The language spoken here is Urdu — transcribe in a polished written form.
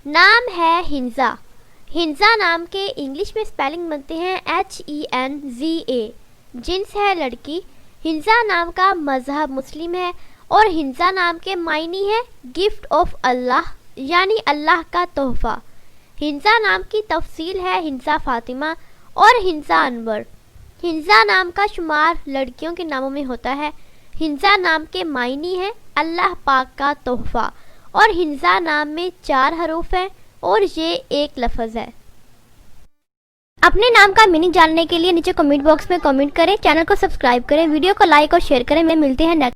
نام ہے ہنزا۔ ہنزا نام کے انگلش میں سپیلنگ بنتے ہیں HENZA۔ جنس ہے لڑکی۔ ہنزا نام کا مذہب مسلم ہے اور ہنزا نام کے معنی ہے گفٹ آف اللہ، یعنی اللہ کا تحفہ۔ ہنزا نام کی تفصیل ہے ہنزا فاطمہ اور ہنزا انور۔ ہنزا نام کا شمار لڑکیوں کے ناموں میں ہوتا ہے۔ ہنزا نام کے معنی ہے اللہ پاک کا تحفہ اور ہنزا نام میں 4 حروف ہیں اور یہ ایک لفظ ہے۔ اپنے نام کا میننگ جاننے کے لیے نیچے کمنٹ باکس میں کمنٹ کریں، چینل کو سبسکرائب کریں، ویڈیو کو لائک اور شیئر کریں۔ ملتے ہیں نیکسٹ